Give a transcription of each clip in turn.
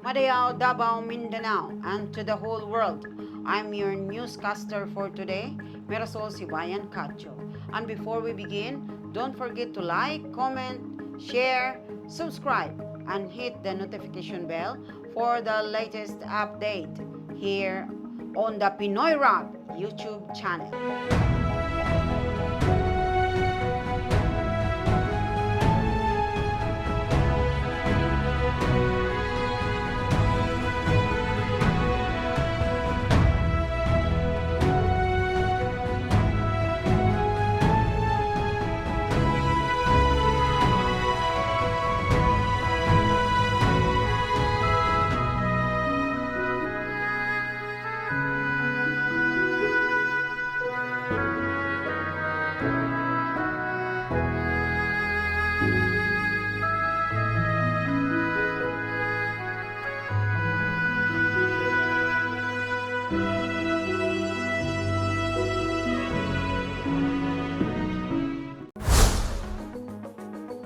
Madayao, Davao, Mindanao, and to the whole world. I'm your newscaster for today, Mirasol Sibayan Cacho. And before we begin, don't forget to like, comment, share, subscribe, and hit the notification bell for the latest update here on the Pinoy Rap YouTube channel.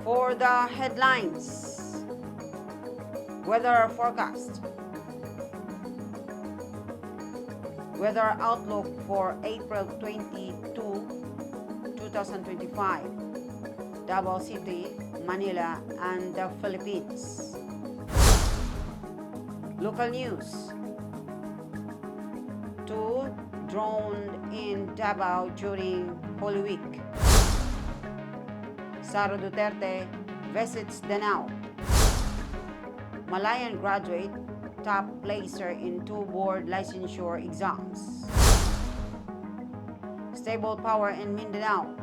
For the headlines, weather forecast, weather outlook for April 22, 2025, Davao City, Manila, and the Philippines. Local news, two drowned in Davao during Holy Week. Sara Duterte visits Danao. Malayan graduate top placer in two board licensure exams. Stable power in Mindanao.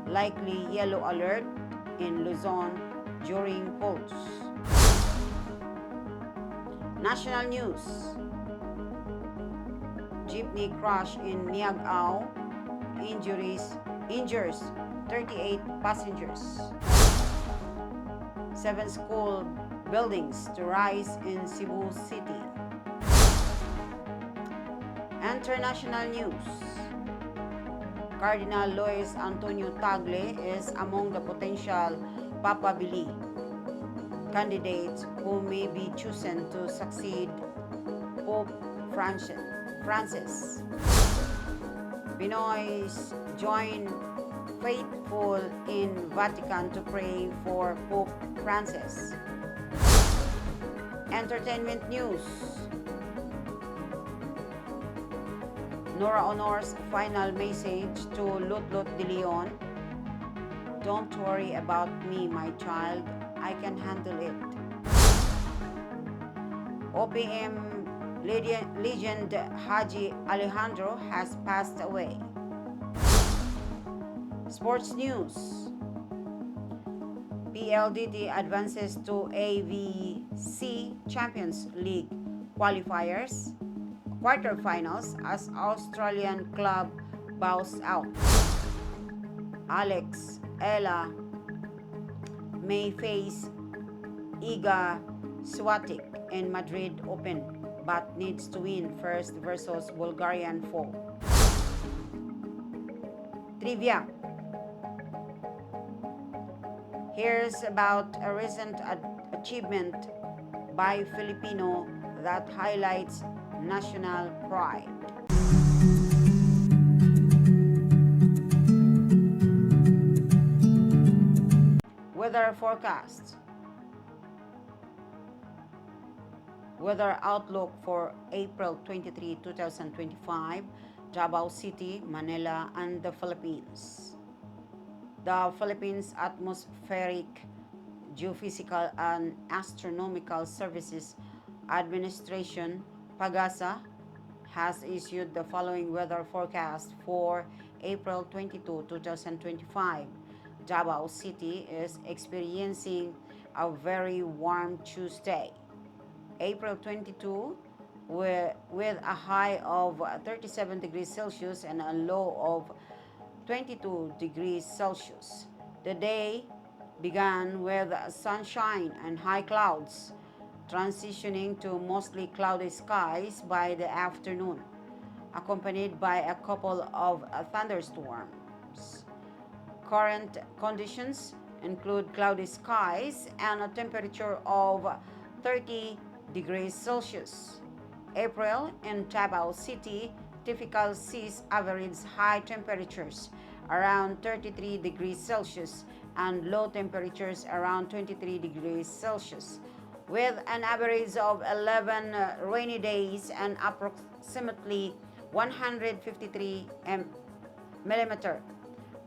Likely yellow alert in Luzon during polls. National news. Jeepney crash in Niagao. Injures 38 passengers. 7 school buildings to rise in Cebu City. International news. Cardinal Luis Antonio Tagle is among the potential papabili candidates who may be chosen to succeed Pope Francis. Pinoys join faithful in Vatican to pray for Pope Francis. Entertainment news. Nora Honor's final message to Lutlot de Leon. Don't worry about me, my child. I can handle it. OPM legend Haji Alejandro has passed away. Sports news. PLDT advances to AVC Champions League quarterfinals as Australian club bows out. Alex Ella may face Iga Swiatek in Madrid Open but needs to win first versus Bulgarian foe. Trivia. Here's about a recent achievement by Filipino that highlights national pride. Weather forecast. Weather outlook for April 23, 2025, Davao City, Manila, and the Philippines. The Philippines Atmospheric, Geophysical, and Astronomical Services Administration, PAGASA, has issued the following weather forecast for April 22, 2025. Davao City is experiencing a very warm Tuesday, April 22, with a high of 37 degrees Celsius and a low of 22 degrees Celsius. The day began with sunshine and high clouds, transitioning to mostly cloudy skies by the afternoon, accompanied by a couple of thunderstorms. Current conditions include cloudy skies and a temperature of 30 degrees Celsius. April in Davao City, typical sees average high temperatures around 33 degrees Celsius and low temperatures around 23 degrees Celsius, with an average of 11 rainy days and approximately 153 millimeter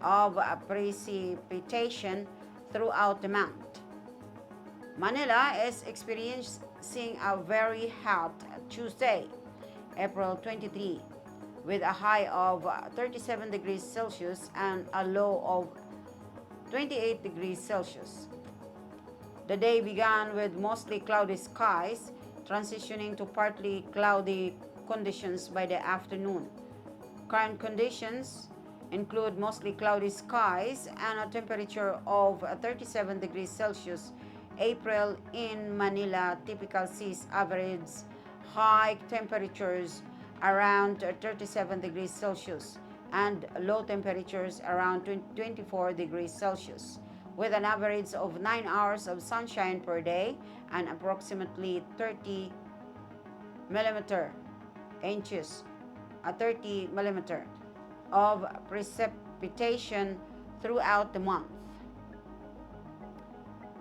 of precipitation throughout the month. Manila is experiencing a very hot Tuesday, April 23, with a high of 37 degrees Celsius and a low of 28 degrees Celsius. The day began with mostly cloudy skies, transitioning to partly cloudy conditions by the afternoon. Current conditions include mostly cloudy skies and a temperature of 37 degrees Celsius. April in Manila typical sees average high temperatures around 37 degrees Celsius and low temperatures around 24 degrees Celsius, with an average of 9 hours of sunshine per day and approximately 30 millimeter inches, 30 millimeter of precipitation throughout the month.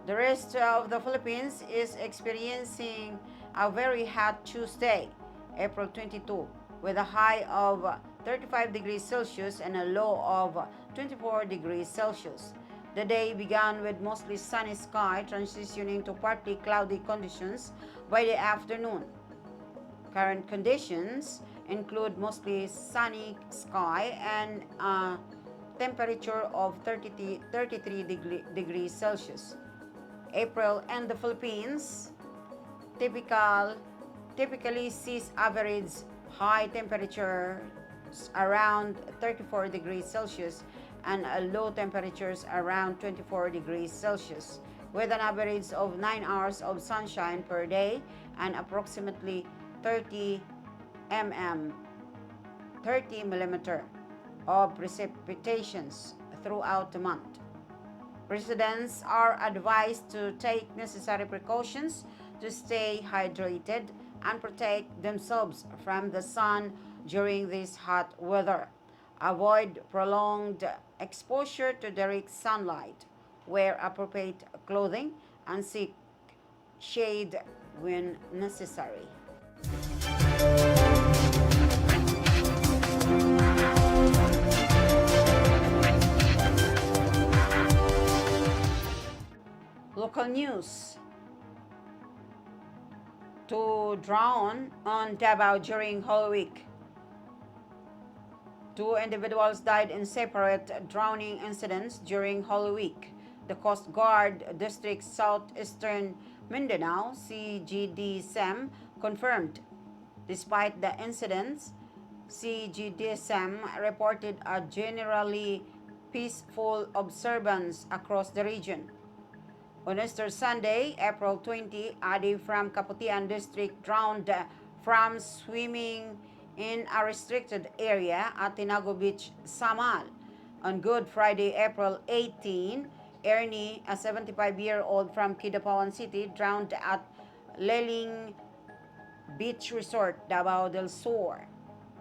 The rest of the Philippines is experiencing a very hot Tuesday, April 22, with a high of 35 degrees Celsius and a low of 24 degrees Celsius. The day began with mostly sunny sky, transitioning to partly cloudy conditions by the afternoon. Current conditions include mostly sunny sky and a temperature of 33 degrees Celsius. April in the Philippines typically sees average high temperatures around 34 degrees Celsius and low temperatures around 24 degrees Celsius, with an average of 9 hours of sunshine per day and approximately 30 millimeter of precipitations throughout the month. Residents are advised to take necessary precautions to stay hydrated and protect themselves from the sun during this hot weather. Avoid prolonged exposure to direct sunlight. Wear appropriate clothing and seek shade when necessary. Local news. To drown on Davao during Holy Week. 2 individuals died in separate drowning incidents during Holy Week. The Coast Guard District Southeastern Mindanao CGDSM confirmed. Despite the incidents, CGDSM reported a generally peaceful observance across the region. On Easter Sunday, April 20, Adi from Kaputian District drowned from swimming in a restricted area at Tinago Beach, Samal. On Good Friday, April 18, Ernie, a 75-year-old from Kidapawan City, drowned at Leling Beach Resort, Davao del Sur.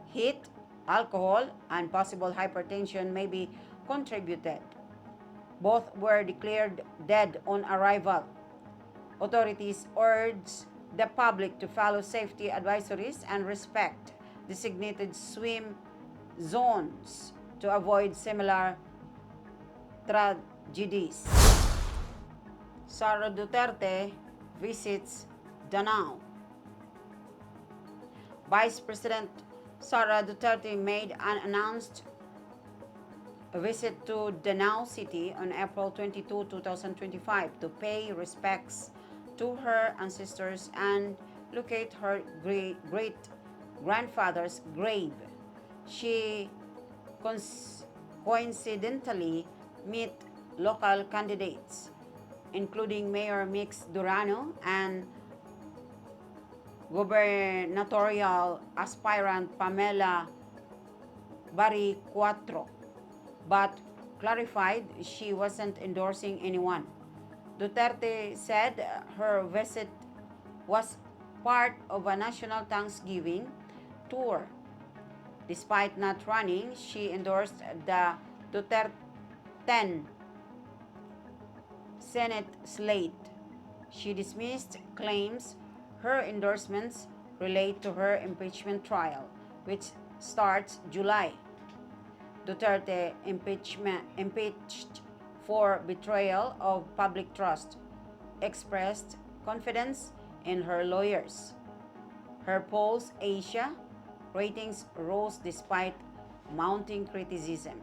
Heat, alcohol, and possible hypertension may be contributed. Both were declared dead on arrival. Authorities urge the public to follow safety advisories and respect designated swim zones to avoid similar tragedies. Sara Duterte visits Danao. Vice President Sara Duterte made an announced visit to Davao City on April 22, 2025 to pay respects to her ancestors and locate her great-grandfather's grave. She coincidentally met local candidates, including Mayor Mix Durano and gubernatorial aspirant Pamela Baricuatro, but clarified she wasn't endorsing anyone. Duterte said her visit was part of a national Thanksgiving tour. Despite not running, she endorsed the Duterte Senate slate. She dismissed claims her endorsements relate to her impeachment trial, which starts July. Duterte impeached for betrayal of public trust, expressed confidence in her lawyers. Her polls Asia ratings rose despite mounting criticism.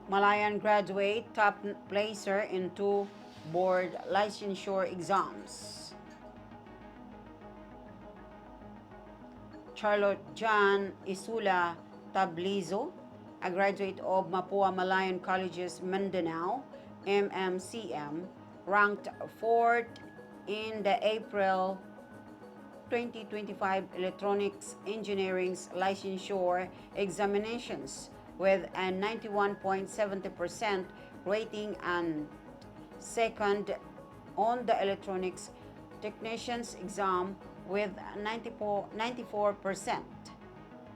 Malayan graduate top placer in two board licensure exams. Charlotte John Isula Tablizo, a graduate of Mapua Malayan College's Mindanao, MMCM, ranked fourth in the April 2025 Electronics Engineering's licensure examinations with a 91.70% rating and second on the Electronics Technicians exam with 94%.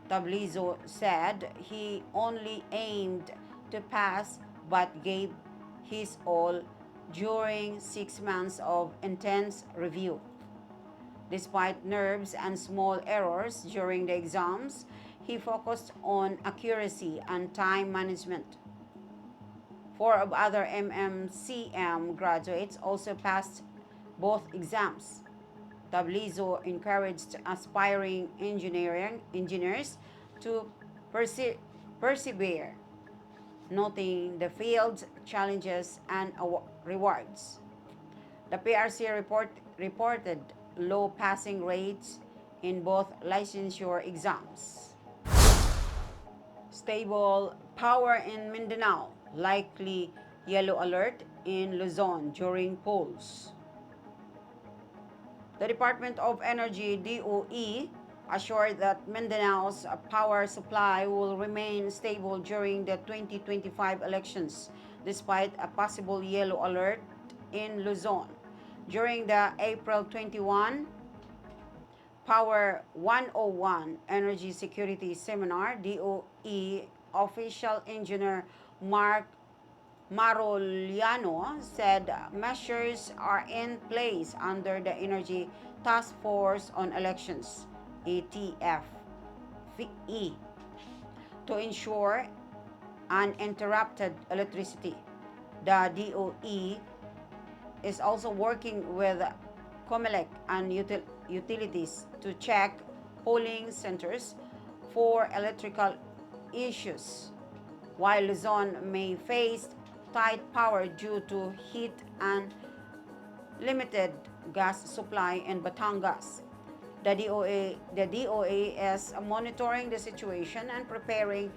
Tablizo said he only aimed to pass but gave his all during 6 months of intense review. Despite nerves and small errors during the exams, he focused on accuracy and time management. Four of other MMCM graduates also passed both exams. Tablizo encouraged aspiring engineers to persevere, noting the field's challenges and rewards. The PRC reported low passing rates in both licensure exams. Stable power in Mindanao, likely yellow alert in Luzon during polls. The Department of Energy DOE assured that Mindanao's power supply will remain stable during the 2025 elections despite a possible yellow alert in Luzon. During the April 21 Power 101 Energy Security Seminar, DOE official engineer Mark Maroliano said measures are in place under the Energy Task Force on Elections, ATF-E, to ensure uninterrupted electricity. The DOE is also working with COMELEC and utilities to check polling centers for electrical issues, while Luzon may face tight power due to heat and limited gas supply in Batangas. The DOE is monitoring the situation and preparing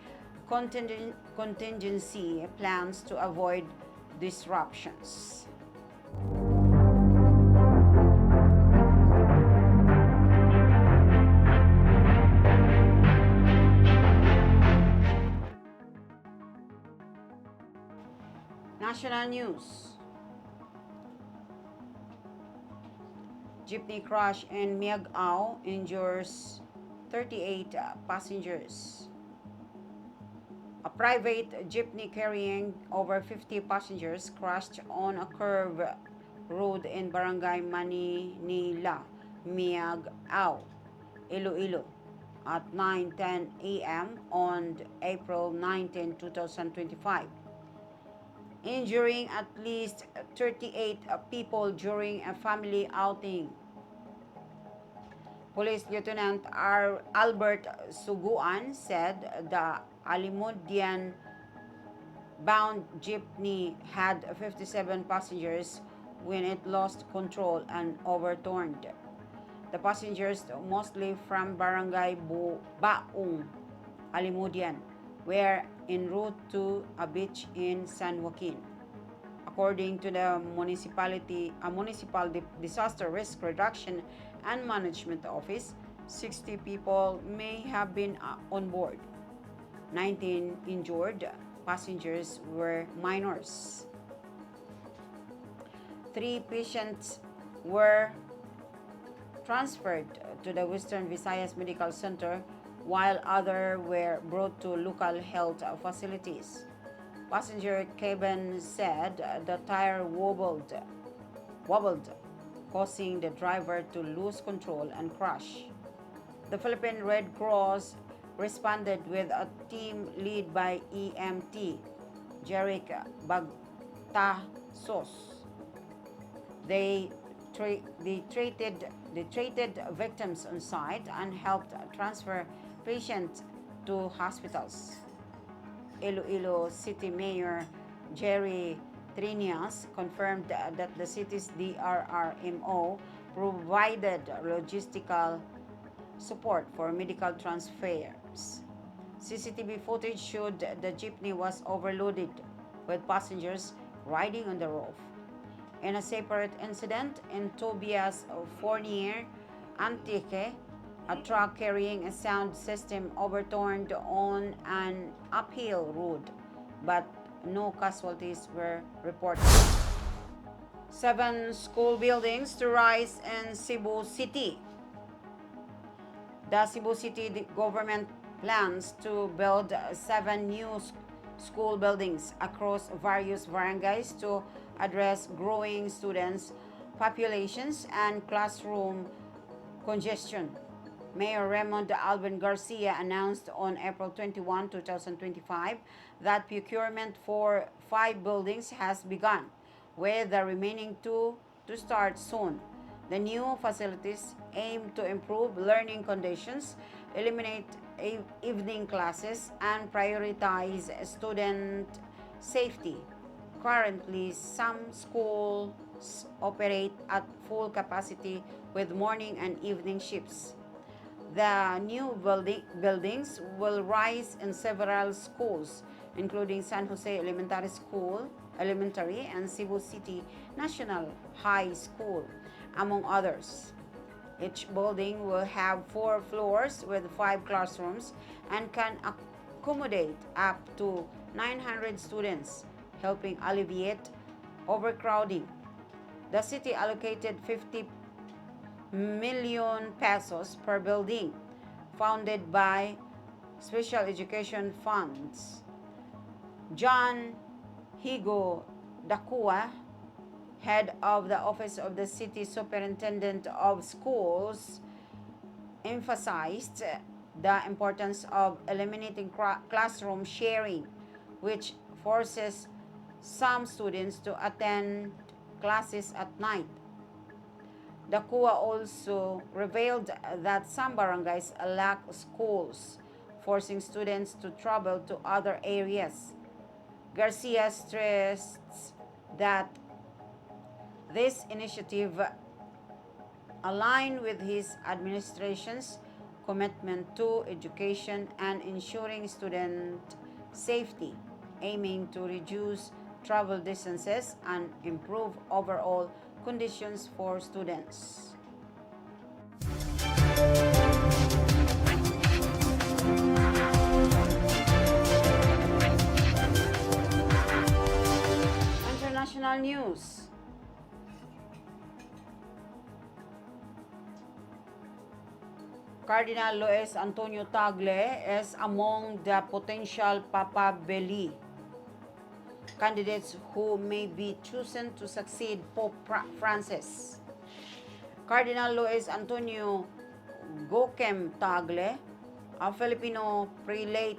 contingency plans to avoid disruptions. National news. Jeepney crash in Miagao injures 38 passengers. A private jeepney carrying over 50 passengers crashed on a curved road in Barangay Maninila, Miagao, Iloilo at 9:10 a.m. on April 19, 2025. Injuring at least 38 people during a family outing. Police Lieutenant Albert Suguan said the Alimudian bound jeepney had 57 passengers when it lost control and overturned. The passengers, mostly from Barangay Baong, Alimudian, were en route to a beach in San Joaquin. According to the municipal disaster risk reduction and management office, 60 people may have been on board. 19 injured passengers were minors. 3 patients were transferred to the Western Visayas Medical Center, while others were brought to local health facilities. Passenger cabin said the tire wobbled, causing the driver to lose control and crash. The Philippine Red Cross responded with a team led by EMT Jeric Bagtasos. They, they treated victims on site and helped transfer patients to hospitals. Iloilo City Mayor Jerry Trinas confirmed that the city's DRRMO provided logistical support for medical transfers. CCTV footage showed the jeepney was overloaded with passengers riding on the roof. In a separate incident in Tobias Fournier, Antique, a truck carrying a sound system overturned on an uphill road, but no casualties were reported. 7 school buildings to rise in Cebu City. The Cebu City government plans to build 7 new school buildings across various barangays to address growing students' populations and classroom congestion. Mayor Raymond Alvin Garcia announced on April 21, 2025 that procurement for 5 buildings has begun, with the remaining 2 to start soon. The new facilities aim to improve learning conditions, eliminate evening classes, and prioritize student safety. Currently, some schools operate at full capacity with morning and evening shifts. The new buildings will rise in several schools, including San Jose Elementary, and Cebu City National High School, among others. Each building will have 4 floors with 5 classrooms and can accommodate up to 900 students, helping alleviate overcrowding. The city allocated 50 million pesos per building, funded by special education funds. John Higo Dakua, head of the Office of the City Superintendent of Schools, emphasized the importance of eliminating classroom sharing, which forces some students to attend classes at night. The CUA also revealed that some barangays lack schools, forcing students to travel to other areas. Garcia stressed that this initiative aligned with his administration's commitment to education and ensuring student safety, aiming to reduce travel distances and improve overall conditions for students. International news. Cardinal Luis Antonio Tagle is among the potential papabili candidates who may be chosen to succeed Pope Francis. Cardinal Luis Antonio Gokem Tagle, a Filipino prelate,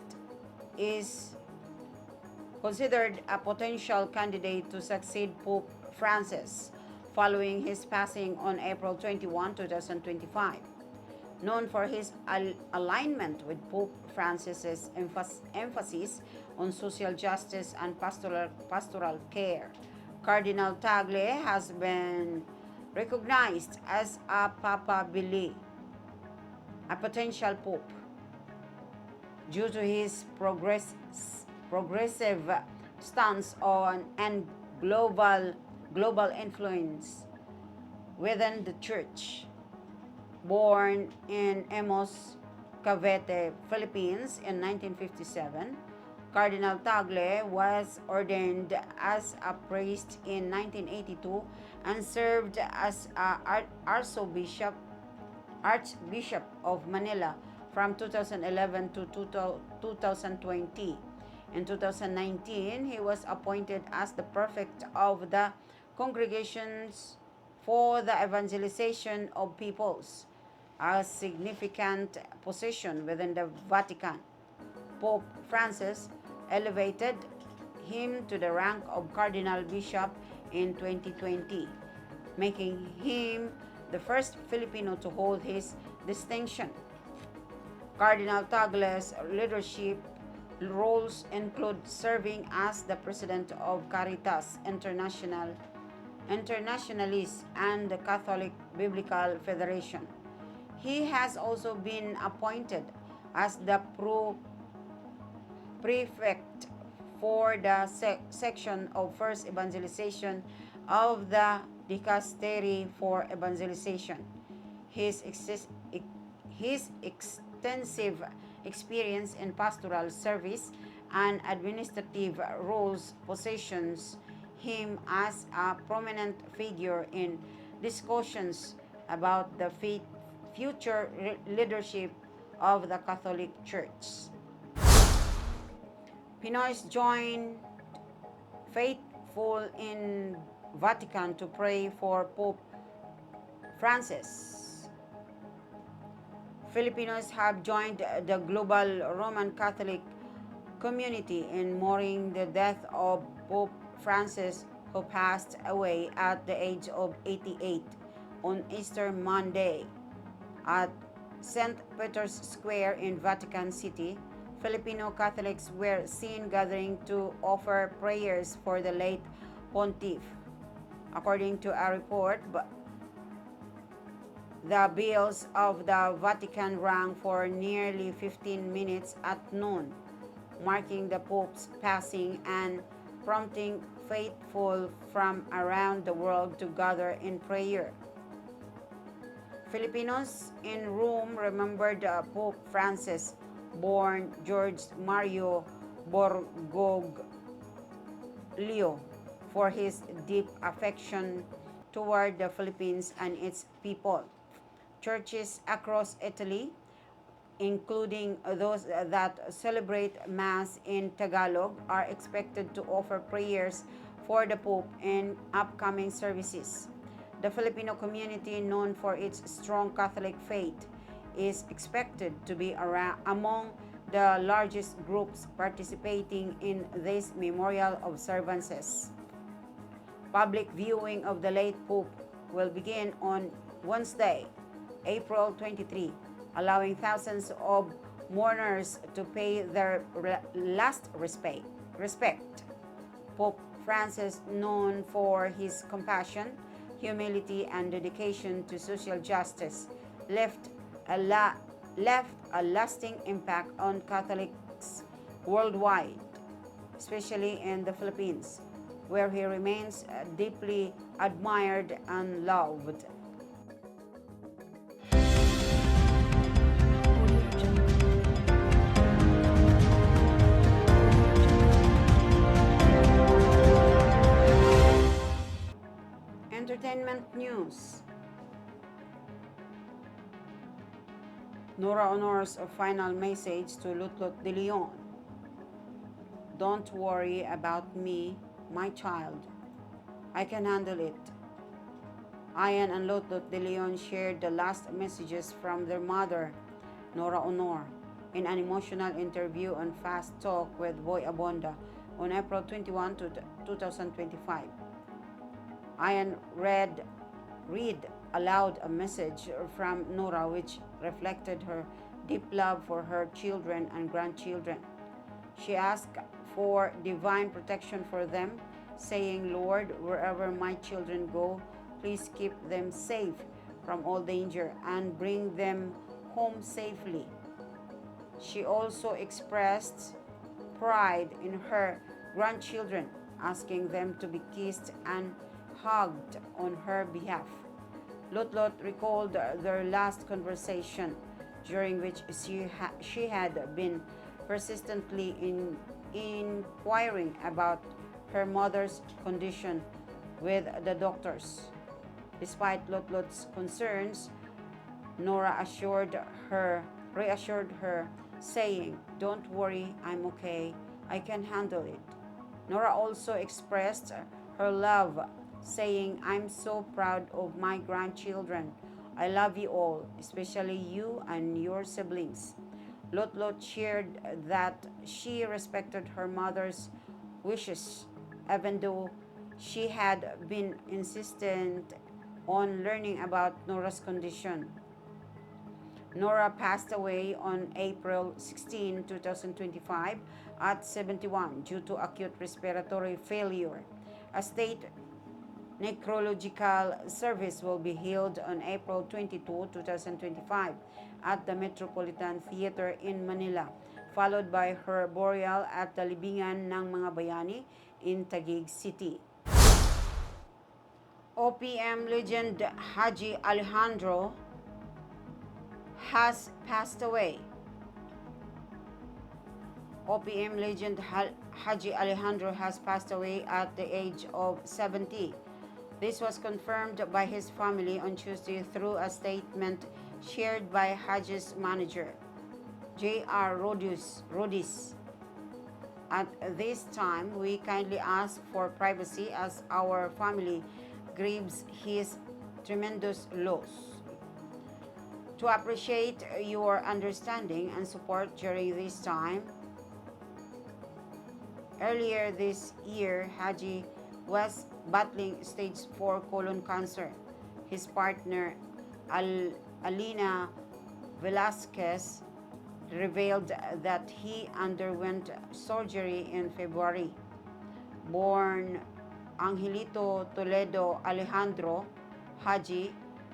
is considered a potential candidate to succeed Pope Francis following his passing on April 21, 2025. Known for his alignment with Pope Francis's emphasis on social justice and pastoral care, Cardinal Tagle has been recognized as a papabili, a potential pope, due to his progressive stance on and global influence within the church. Born in Emos, Cavite, Philippines in 1957, Cardinal Tagle was ordained as a priest in 1982 and served as Archbishop Archbishop of Manila from 2011 to 2020. In 2019, he was appointed as the prefect of the Congregations for the Evangelization of Peoples, a significant position within the Vatican. Pope Francis elevated him to the rank of Cardinal Bishop in 2020, making him the first Filipino to hold his distinction. Cardinal Tagle's leadership roles include serving as the president of Caritas Internationalis and the Catholic Biblical Federation. He has also been appointed as the prefect for the section of First Evangelization of the Dicastery for Evangelization. His extensive experience in pastoral service and administrative roles positions him as a prominent figure in discussions about the future leadership of the Catholic Church. Pinoys joined faithful in Vatican to pray for Pope Francis. Filipinos have joined the global Roman Catholic community in mourning the death of Pope Francis, who passed away at the age of 88 on Easter Monday. At St. Peter's Square in Vatican City, Filipino Catholics were seen gathering to offer prayers for the late pontiff. According to a report, the bells of the Vatican rang for nearly 15 minutes at noon, marking the Pope's passing and prompting faithful from around the world to gather in prayer. Filipinos in Rome remembered Pope Francis, born George Mario Bergoglio, for his deep affection toward the Philippines and its people. Churches across Italy, including those that celebrate Mass in Tagalog, are expected to offer prayers for the Pope in upcoming services. The Filipino community, known for its strong Catholic faith, is expected to be among the largest groups participating in these memorial observances. Public viewing of the late Pope will begin on Wednesday, April 23, allowing thousands of mourners to pay their last respect. Pope Francis, known for his compassion, humility, and dedication to social justice, left a lasting impact on Catholics worldwide, especially in the Philippines, where he remains deeply admired and loved. Entertainment news. Nora Honor's final message to Lutlot de Leon. Don't worry about me, my child. I can handle it. Ian and Lutlot de Leon shared the last messages from their mother, Nora Honor, in an emotional interview on Fast Talk with Boy Abonda on April 21, 2025. Ian read aloud a message from Nora which reflected her deep love for her children and grandchildren. She asked for divine protection for them, saying, "Lord, wherever my children go, please keep them safe from all danger and bring them home safely." She also expressed pride in her grandchildren, asking them to be kissed and hugged on her behalf. Lutlot recalled their last conversation, during which she had been persistently inquiring about her mother's condition with the doctors. Despite Lutlot's concerns, Nora reassured her, saying, "Don't worry, I'm okay. I can handle it." Nora also expressed her love, saying, "I'm so proud of my grandchildren. I love you all, especially you and your siblings." Lot shared that she respected her mother's wishes, even though she had been insistent on learning about Nora's condition. Nora passed away on April 16, 2025 at 71 due to acute respiratory failure. A state necrological service will be held on April 22, 2025 at the Metropolitan Theater in Manila, followed by her burial at the Libingan ng Mga Bayani in Taguig City. OPM legend Haji Alejandro has passed away. OPM legend Haji Alejandro has passed away at the age of 70. This was confirmed by his family on Tuesday through a statement shared by Haji's manager, J.R. Rodis. At this time, we kindly ask for privacy as our family grieves his tremendous loss. To appreciate your understanding and support during this time, earlier this year, Haji was battling stage 4 colon cancer. His partner, Alina Velasquez, revealed that he underwent surgery in February. Born Angelito Toledo Alejandro, Haji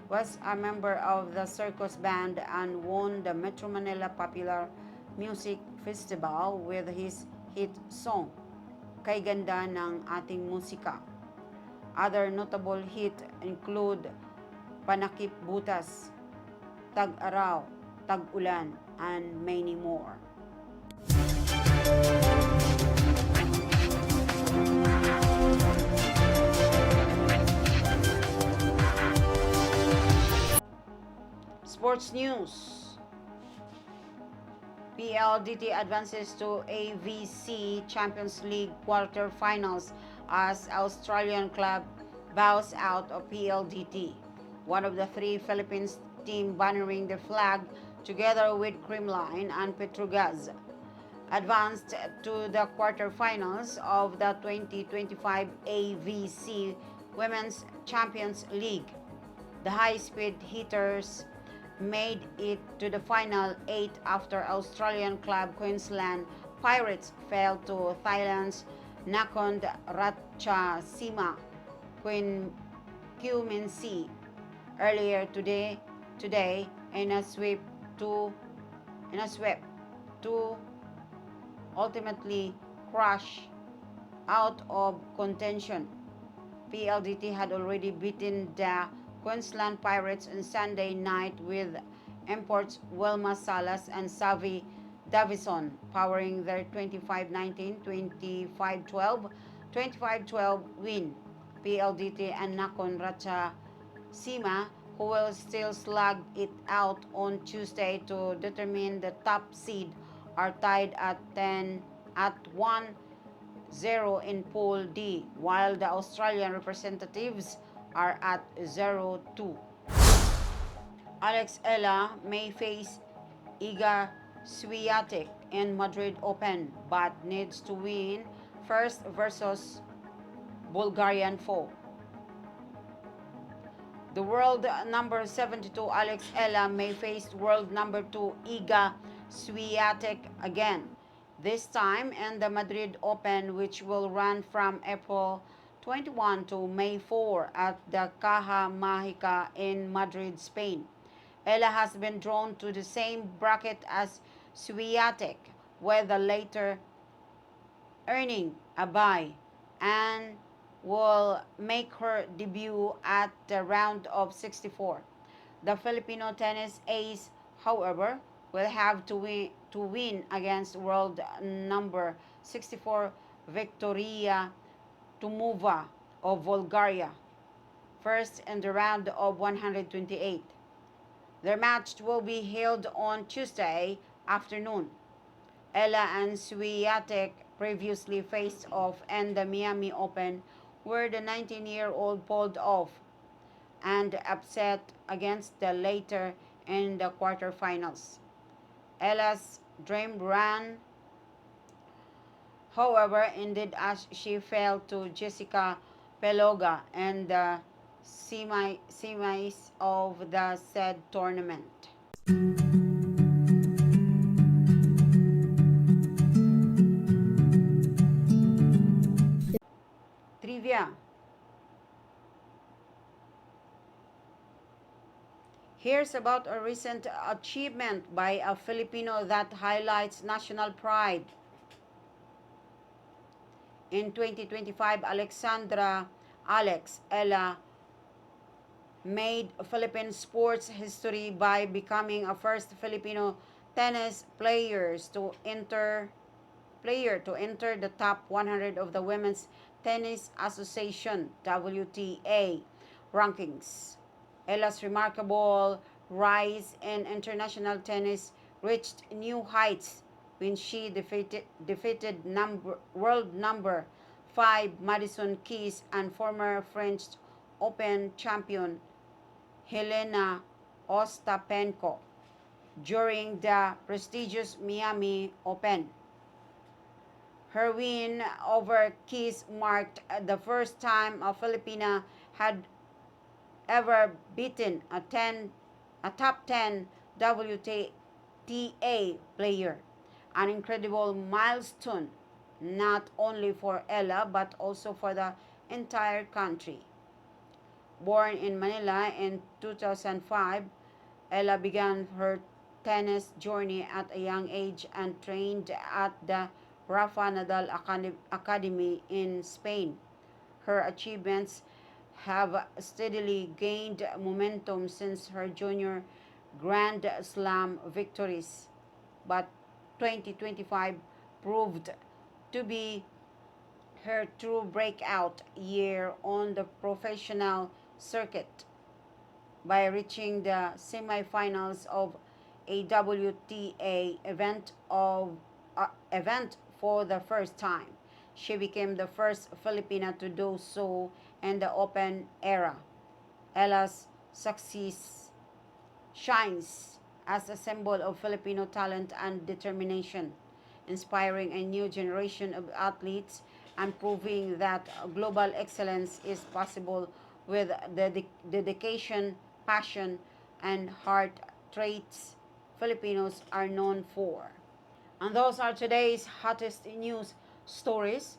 was a member of the circus band and won the Metro Manila Popular Music Festival with his hit song, "Kay Ganda ng Ating Musika." Other notable hits include "Panakip Butas," "Tag-Araw," "Tag-Ulan," and many more. Sports news. PLDT advances to AVC Champions League quarterfinals as Australian club bows out of PLDT, one of the three Philippines team bannering the flag together with Creamline and Petrogas, advanced to the quarterfinals of the 2025 AVC Women's Champions League. The high-speed hitters made it to the final 8 after Australian club Queensland Pirates fell to Thailand's Nakhon Ratchasima Quincy earlier today in a sweep to ultimately crash out of contention. PLDT had already beaten the Queensland Pirates on Sunday night with imports Wilma Salas and Savi Davison powering their 25-19, 25-12, 25-12 win. PLDT and Nakhon Ratchasima, who will still slug it out on Tuesday to determine the top seed, are tied at 1-0 in Pool D, while the Australian representatives are at 0-2. Alex Ella may face Iga Swiatek in Madrid Open but needs to win first versus Bulgarian foe. The world number 72 Alex Ella may face world number 2 Iga Swiatek again, this time in the Madrid Open, which will run from April 21 to May 4 at the Caja Mágica in Madrid, Spain. Ella has been drawn to the same bracket as Swiatek, with the latter earning a bye and will make her debut at the round of 64. The Filipino tennis ace, however, will have to win against world number 64 Victoria Tumova of Bulgaria, first in the round of 128. Their match will be held on Tuesday afternoon. Ella and Swiatek previously faced off in the Miami Open, where the 19-year-old pulled off and upset against the latter in the quarterfinals. Ella's dream run, however, ended as she fell to Jessica Peloga in the semis of the said tournament. Trivia. Here's about a recent achievement by a Filipino that highlights national pride. In 2025, Alex Ella made Philippine sports history by becoming a first Filipino tennis player to enter the top 100 of the Women's Tennis Association WTA rankings. Ella's remarkable rise in international tennis reached new heights when she defeated world number 5 Madison Keys and former French Open champion Helena Ostapenko during the prestigious Miami Open. Her win over Keys marked the first time a Filipina had ever beaten a top 10 WTA player. An incredible milestone not only for Ella but also for the entire country. Born in Manila in 2005, Ella began her tennis journey at a young age and trained at the Rafa Nadal Academy in Spain. Her achievements have steadily gained momentum since her junior Grand Slam victories, but 2025 proved to be her true breakout year on the professional circuit by reaching the semifinals of a WTA event for the first time. She became the first Filipina to do so in the Open era. Ella's success shines as a symbol of Filipino talent and determination, inspiring a new generation of athletes and proving that global excellence is possible with the dedication, passion, and heart traits Filipinos are known for. And those are today's hottest news stories.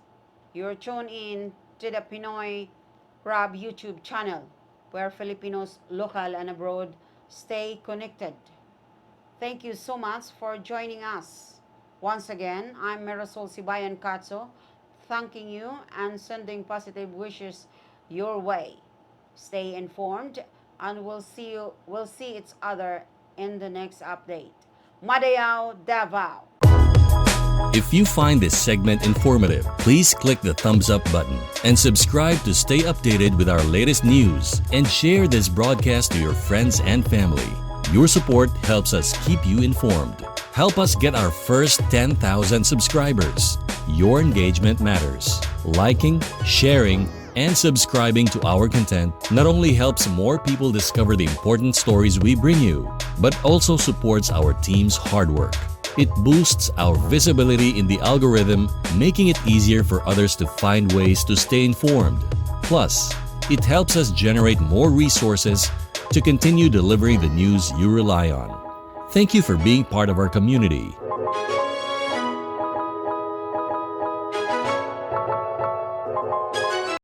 You're tuned in to the Pinoy Rab YouTube channel, where Filipinos local and abroad stay connected. Thank you so much for joining us. Once again, I'm Marisol Sibayan Katso, thanking you and sending positive wishes your way. Stay informed and we'll see each other in the next update. Madayao, Davao. If you find this segment informative, please click the thumbs up button and subscribe to stay updated with our latest news, and share this broadcast to your friends and family. Your support helps us keep you informed. Help us get our first 10,000 subscribers. Your engagement matters. Liking, sharing, and subscribing to our content not only helps more people discover the important stories we bring you, but also supports our team's hard work. It boosts our visibility in the algorithm, making it easier for others to find ways to stay informed. Plus, it helps us generate more resources to continue delivering the news you rely on. Thank you for being part of our community.